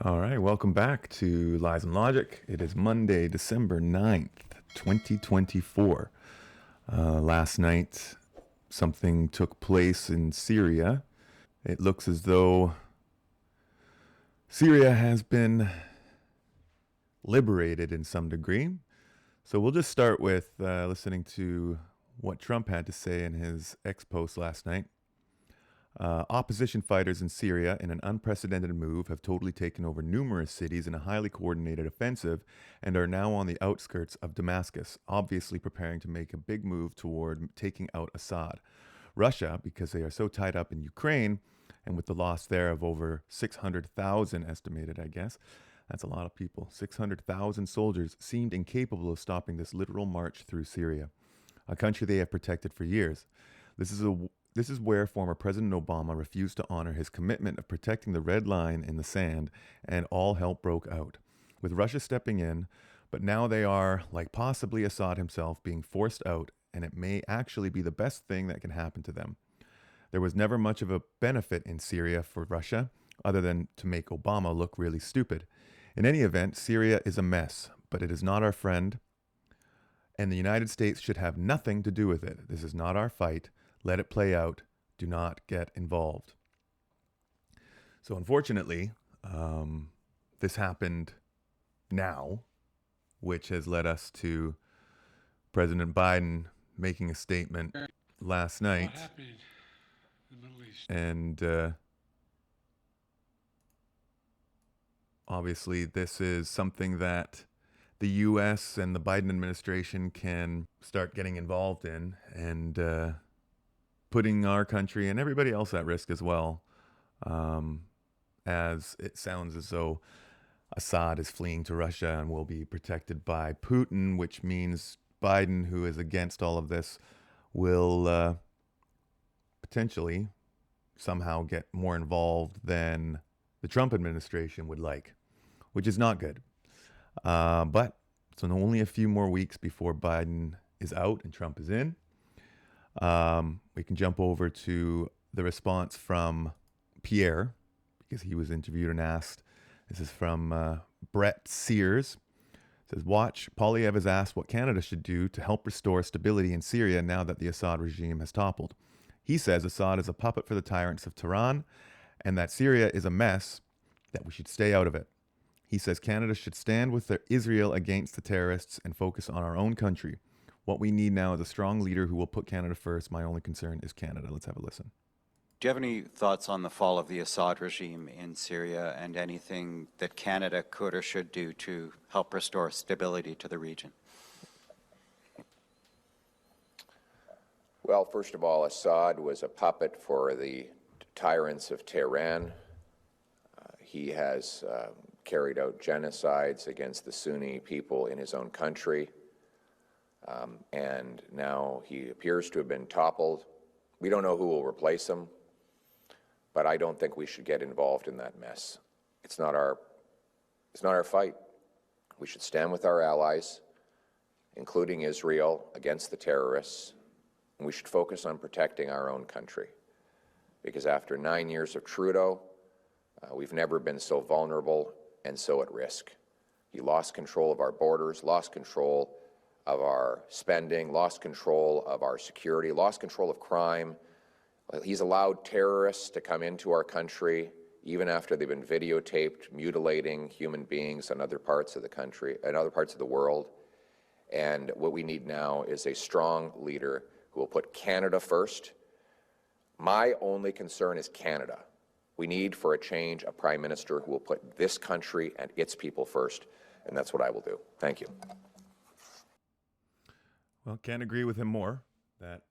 All right, welcome back to Lies and Logic. It is Monday, December 9th, 2024. Last night, something took place in Syria. It looks as though Syria has been liberated in some degree. So we'll just start with listening to what Trump had to say in his X post last night. Opposition fighters in Syria, in an unprecedented move, have totally taken over numerous cities in a highly coordinated offensive and are now on the outskirts of Damascus, obviously preparing to make a big move toward taking out Assad. Russia, because they are so tied up in Ukraine, and with the loss there of over 600,000 estimated, I guess, that's a lot of people. 600,000 soldiers seemed incapable of stopping this literal march through Syria, a country they have protected for years. This is where former President Obama refused to honor his commitment of protecting the red line in the sand, and all hell broke out. With Russia stepping in, but now they are, like possibly Assad himself, being forced out, and it may actually be the best thing that can happen to them. There was never much of a benefit in Syria for Russia, other than to make Obama look really stupid. In any event, Syria is a mess, but it is not our friend, and the United States should have nothing to do with it. This is not our fight. Let it play out. Do not get involved. So, unfortunately, this happened now, which has led us to President Biden making a statement last night. In the Middle East. And obviously, this is something that the U.S. and the Biden administration can start getting involved in, and putting our country and everybody else at risk as well, as it sounds as though Assad is fleeing to Russia and will be protected by Putin, which means Biden, who is against all of this, will potentially somehow get more involved than the Trump administration would like, which is not good. But it's only a few more weeks before Biden is out and Trump is in. We can jump over to the response from Pierre, because he was interviewed and asked. This is from Brett Sears. It says, watch, Polyev is asked what Canada should do to help restore stability in Syria now that the Assad regime has toppled. He says Assad is a puppet for the tyrants of Tehran and that Syria is a mess, that we should stay out of it. He says Canada should stand with Israel against the terrorists and focus on our own country. What we need now is a strong leader who will put Canada first. My only concern is Canada. Let's have a listen. Do you have any thoughts on the fall of the Assad regime in Syria and anything that Canada could or should do to help restore stability to the region? Well, first of all, Assad was a puppet for the tyrants of Tehran. He has carried out genocides against the Sunni people in his own country. And now he appears to have been toppled. We don't know who will replace him, but I don't think we should get involved in that mess. It's not our fight. We should stand with our allies, including Israel, against the terrorists, and we should focus on protecting our own country. Because after 9 years of Trudeau, we've never been so vulnerable and so at risk. He lost control of our borders, lost control of our spending, lost control of our security, lost control of crime. He's allowed terrorists to come into our country even after they've been videotaped mutilating human beings in other parts of the country and other parts of the world. And what we need now is a strong leader who will put Canada first. My only concern is Canada. We need, for a change, a prime minister who will put this country and its people first, and that's what I will do. Thank you. Well, can't agree with him more that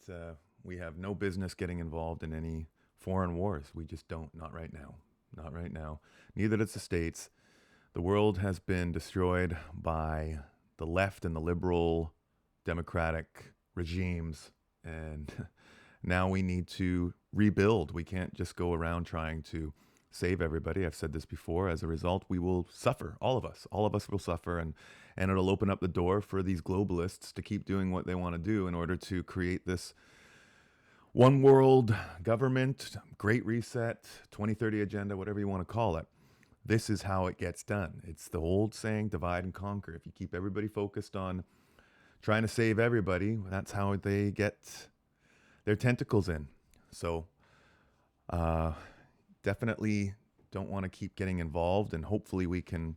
we have no business getting involved in any foreign wars. We just don't. Not right now. Not right now. Neither does the States. The world has been destroyed by the left and the liberal democratic regimes, and now we need to rebuild. We can't just go around trying to save everybody. I've said this before. As a result, we will suffer. All of us. All of us will suffer, and it'll open up the door for these globalists to keep doing what they want to do in order to create this one world government, great reset, 2030 agenda, whatever you want to call it. this is how it gets done. It's the old saying, divide and conquer. If you keep everybody focused on trying to save everybody, that's how they get their tentacles in. So definitely don't want to keep getting involved, and hopefully we can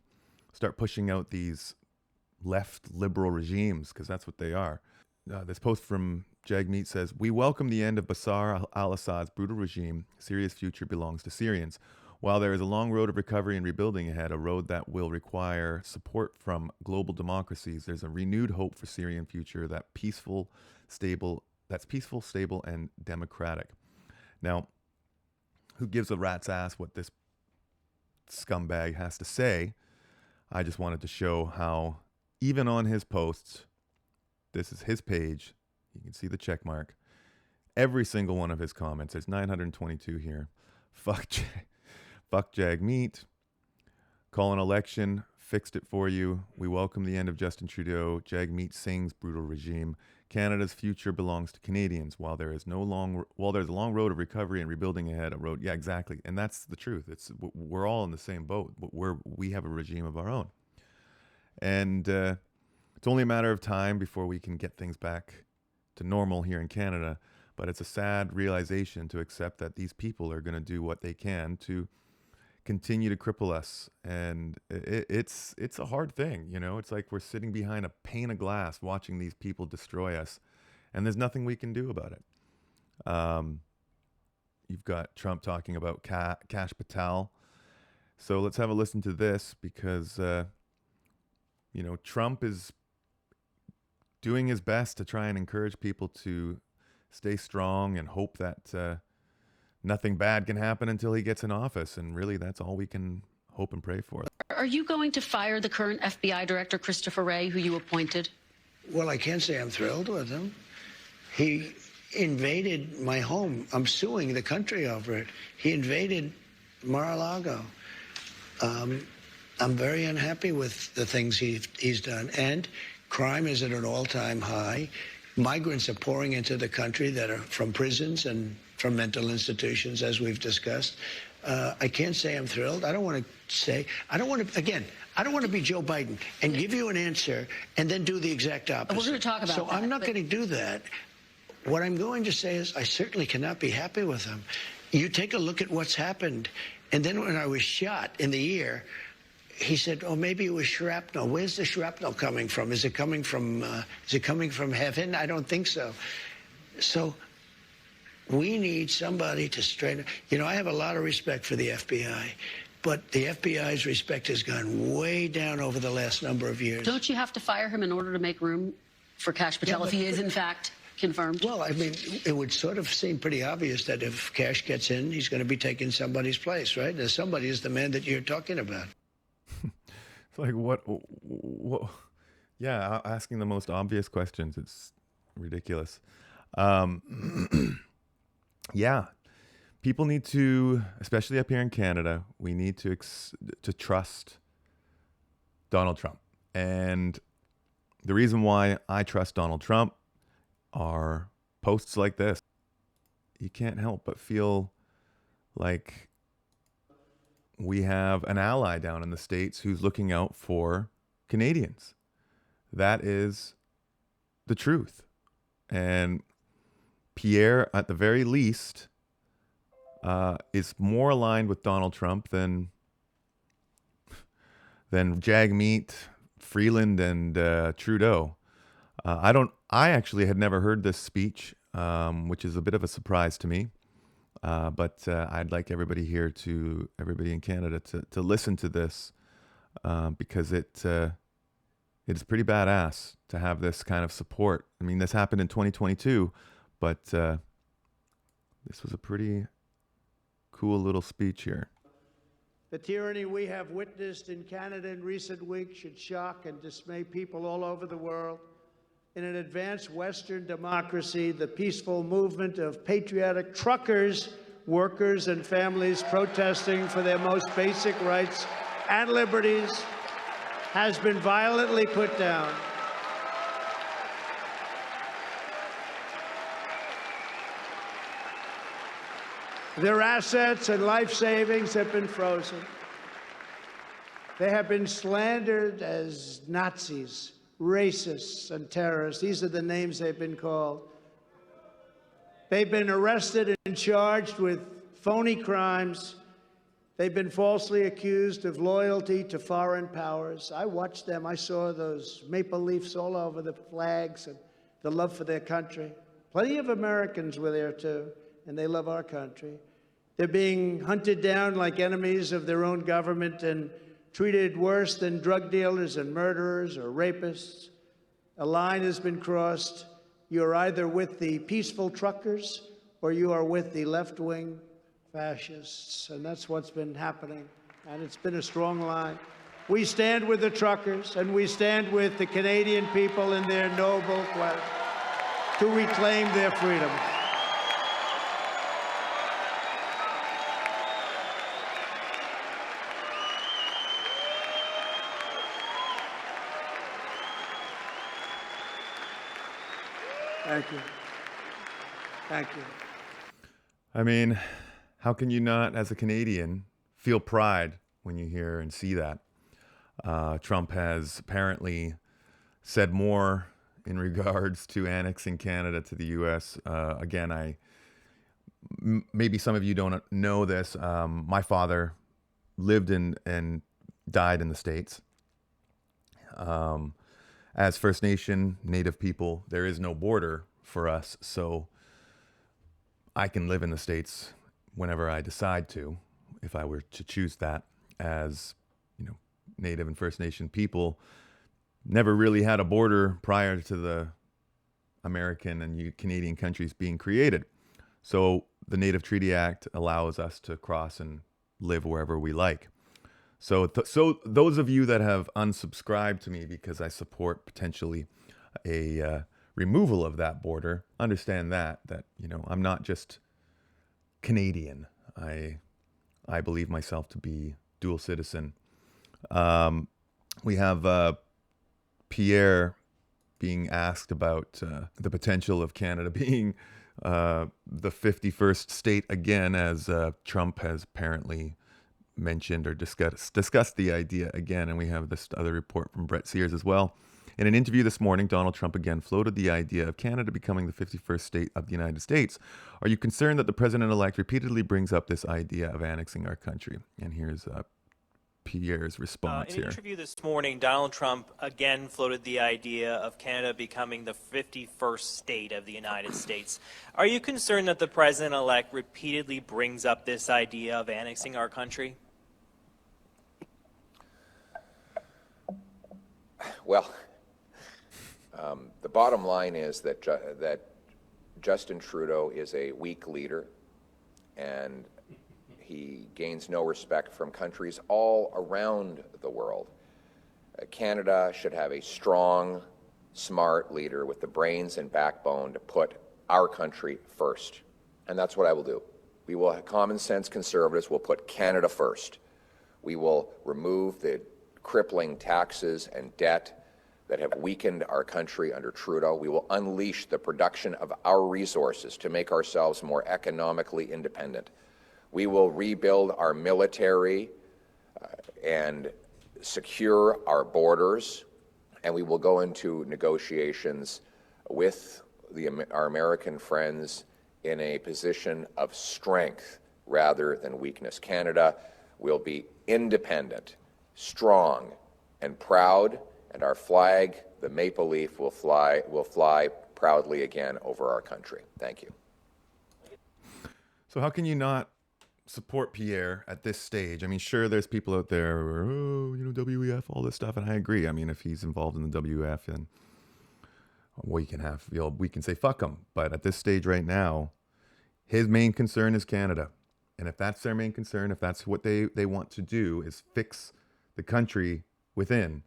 start pushing out these left liberal regimes, because that's what they are. This post from Jagmeet says, "We welcome the end of Bashar al-Assad's brutal regime. Syria's future belongs to Syrians. While there is a long road of recovery and rebuilding ahead, a road that will require support from global democracies, there's a renewed hope for Syrian future that's peaceful, stable, and democratic." Now, who gives a rat's ass what this scumbag has to say? I just wanted to show how, even on his posts, this is his page, you can see the check mark, every single one of his comments, there's 922 here. Fuck Jagmeet, call an election, fixed it for you. We welcome the end of Justin Trudeau. Jagmeet Singh's brutal regime. Canada's future belongs to Canadians. While there's a long road of recovery and rebuilding ahead, a road, yeah, exactly, and that's the truth. We're all in the same boat. We have a regime of our own, and it's only a matter of time before we can get things back to normal here in Canada. But it's a sad realization to accept that these people are going to do what they can to continue to cripple us, and it's a hard thing, you know. It's like we're sitting behind a pane of glass watching these people destroy us, and there's nothing we can do about it. You've got Trump talking about Kash Patel, so let's have a listen to this, because you know, Trump is doing his best to try and encourage people to stay strong and hope that nothing bad can happen until he gets in office. And really, that's all we can hope and pray for. Are you going to fire the current FBI director, Christopher Wray, who you appointed? Well, I can't say I'm thrilled with him. He invaded my home. I'm suing the country over it. He invaded Mar-a-Lago. I'm very unhappy with the things he's done. And crime is at an all-time high. Migrants are pouring into the country that are from prisons and from mental institutions, as we've discussed. I can't say I'm thrilled. I don't want to be Joe Biden and give you an answer and then do the exact opposite. We're going to talk about that. So I'm not going to do that. What I'm going to say is I certainly cannot be happy with him. You take a look at what's happened. And then when I was shot in the ear, he said, "Oh, maybe it was shrapnel." Where's the shrapnel coming from? Is it coming from heaven? I don't think so. So we need somebody to straighten. You know, I have a lot of respect for the FBI, but the FBI's respect has gone way down over the last number of years. Don't you have to fire him in order to make room for Kash Patel if he is in fact confirmed? Well, I mean, it would sort of seem pretty obvious that if Kash gets in, he's going to be taking somebody's place, right? And somebody is the man that you're talking about. It's like, what? Yeah, asking the most obvious questions. It's ridiculous. Yeah, people need to, especially up here in Canada, we need to trust Donald Trump. And the reason why I trust Donald Trump are posts like this. You can't help but feel like we have an ally down in the States who's looking out for Canadians. That is the truth. And Pierre, at the very least, is more aligned with Donald Trump than Jagmeet, Freeland, and Trudeau. I actually had never heard this speech, which is a bit of a surprise to me. But I'd like everybody in Canada to listen to this, because it's pretty badass to have this kind of support. I mean, this happened in 2022, but this was a pretty cool little speech here. The tyranny we have witnessed in Canada in recent weeks should shock and dismay people all over the world. In an advanced Western democracy, the peaceful movement of patriotic truckers, workers, and families protesting for their most basic rights and liberties has been violently put down. Their assets and life savings have been frozen. They have been slandered as Nazis, racists, and terrorists. These are the names they've been called. They've been arrested and charged with phony crimes. They've been falsely accused of loyalty to foreign powers. I watched them. I saw those maple leafs all over the flags and the love for their country. Plenty of Americans were there, too, and they love our country. They're being hunted down like enemies of their own government and treated worse than drug dealers and murderers or rapists. A line has been crossed. You're either with the peaceful truckers or you are with the left-wing fascists. And that's what's been happening. And it's been a strong line. We stand with the truckers and we stand with the Canadian people in their noble quest to reclaim their freedom. Thank you. Thank you. I mean, how can you not, as a Canadian, feel pride when you hear and see that? Trump has apparently said more in regards to annexing Canada to the U.S. Again, maybe some of you don't know this. My father lived in and died in the States. As First Nation, Native people, there is no border for us, so I can live in the States whenever I decide to, if I were to choose that. As Native and First Nation people never really had a border prior to the American and Canadian countries being created. So the Native Treaty Act allows us to cross and live wherever we like. So those of you that have unsubscribed to me because I support potentially a removal of that border, understand that I'm not just Canadian. I believe myself to be dual citizen. We have Pierre being asked about the potential of Canada being the 51st state again, as Trump has apparently mentioned or discussed the idea again. And we have this other report from Brett Sears as well. In an interview this morning, Donald Trump again floated the idea of Canada becoming the 51st state of the United States. Are you concerned that the president-elect repeatedly brings up this idea of annexing our country? And here's Pierre's response in here. an interview this morning, Donald Trump again floated the idea of Canada becoming the 51st state of the United States. Are you concerned that the president-elect repeatedly brings up this idea of annexing our country? Well, the bottom line is that that Justin Trudeau is a weak leader, and he gains no respect from countries all around the world. Canada should have a strong, smart leader with the brains and backbone to put our country first. And that's what I will do. We will have common sense conservatives will put Canada first. We will remove the crippling taxes and debt that have weakened our country under Trudeau. We will unleash the production of our resources to make ourselves more economically independent. We will rebuild our military and secure our borders, and we will go into negotiations with our American friends in a position of strength rather than weakness. Canada will be independent, strong, and proud, and our flag, the maple leaf, will fly proudly again over our country. Thank you. So how can you not support Pierre at this stage? I mean, sure, there's people out there who are, WEF, all this stuff, and I agree. I mean, if he's involved in the WEF, then we can say fuck him. But at this stage right now, his main concern is Canada. And if that's their main concern, if that's what they want to do, is fix the country within,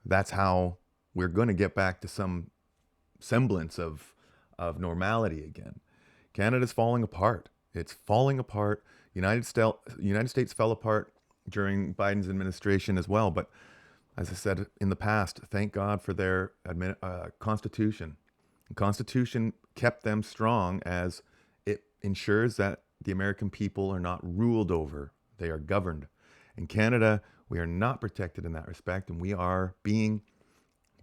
that's how we're going to get back to some semblance of normality again. Canada's falling apart. It's falling apart. United States fell apart during Biden's administration as well. But as I said in the past, thank God for their Constitution. The Constitution kept them strong, as it ensures that the American people are not ruled over. They are governed. In Canada, We are not protected in that respect, and we are being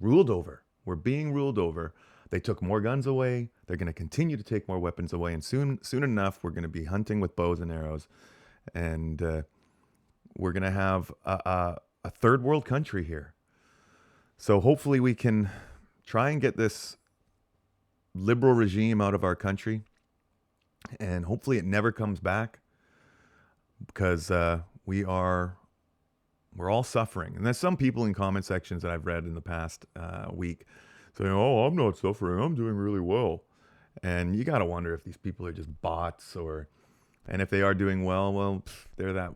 ruled over. We're being ruled over. They took more guns away. They're going to continue to take more weapons away, and soon enough, we're going to be hunting with bows and arrows, and we're going to have a third world country here. So hopefully we can try and get this liberal regime out of our country, and hopefully it never comes back, because we're all suffering. And there's some people in comment sections that I've read in the past week saying, "Oh, I'm not suffering. I'm doing really well." And you got to wonder if these people are just bots, and if they are doing well, they're that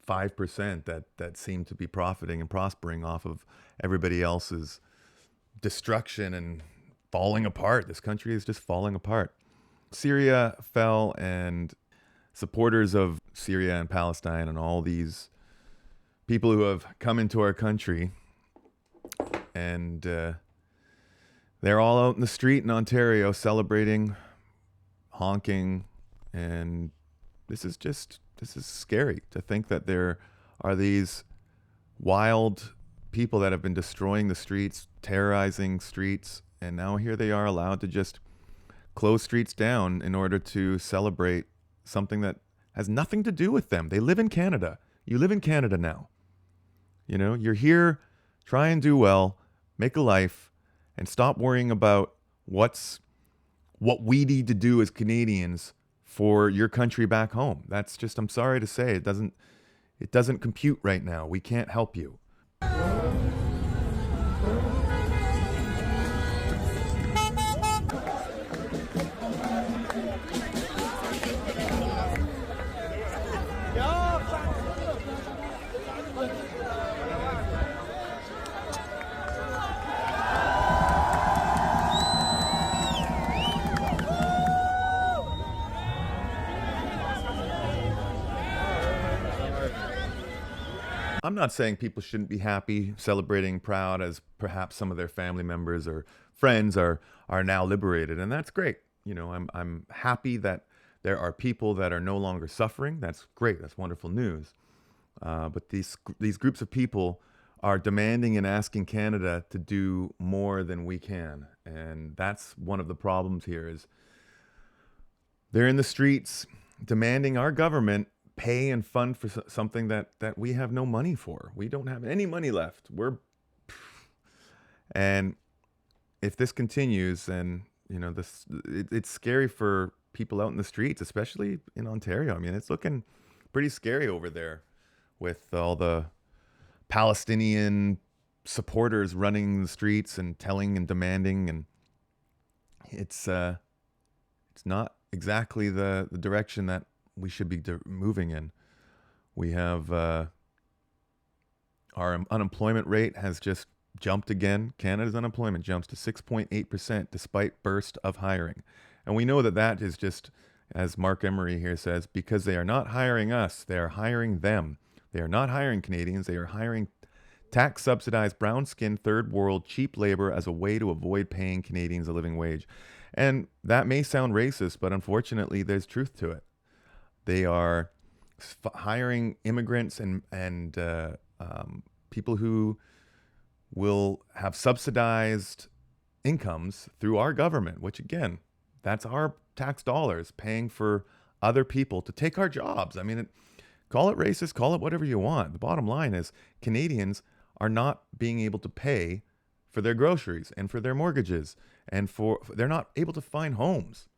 5% that seem to be profiting and prospering off of everybody else's destruction and falling apart. This country is just falling apart. Syria fell, and supporters of Syria and Palestine and all these people who have come into our country, and they're all out in the street in Ontario celebrating, honking, and this is scary to think that there are these wild people that have been destroying the streets, terrorizing streets, and now here they are allowed to just close streets down in order to celebrate something that has nothing to do with them. They live in Canada. You live in Canada now. You know, you're here, try and do well, make a life, and stop worrying about what we need to do as Canadians for your country back home. That's just, I'm sorry to say, it doesn't compute right now. We can't help you. I'm not saying people shouldn't be happy, celebrating, proud, as perhaps some of their family members or friends are now liberated, and that's great. You know, I'm happy that there are people that are no longer suffering. That's great. That's wonderful news. But these groups of people are demanding and asking Canada to do more than we can, and that's one of the problems here. Is they're in the streets demanding our government pay and fund for something that we have no money for. We don't have any money left. And if this continues, then it's scary for people out in the streets, especially in Ontario. I mean, it's looking pretty scary over there with all the Palestinian supporters running the streets and telling and demanding, and it's not exactly the direction that we should be moving in. We have our unemployment rate has just jumped again. Canada's unemployment jumps to 6.8% despite burst of hiring. And we know that is just, as Mark Emery here says, because they are not hiring us, they are hiring them. They are not hiring Canadians, they are hiring tax-subsidized, brown-skinned, third-world, cheap labor as a way to avoid paying Canadians a living wage. And that may sound racist, but unfortunately, there's truth to it. They are hiring immigrants and people who will have subsidized incomes through our government, which again, that's our tax dollars paying for other people to take our jobs. I mean, call it racist, call it whatever you want. The bottom line is Canadians are not being able to pay for their groceries and for their mortgages, and they're not able to find homes.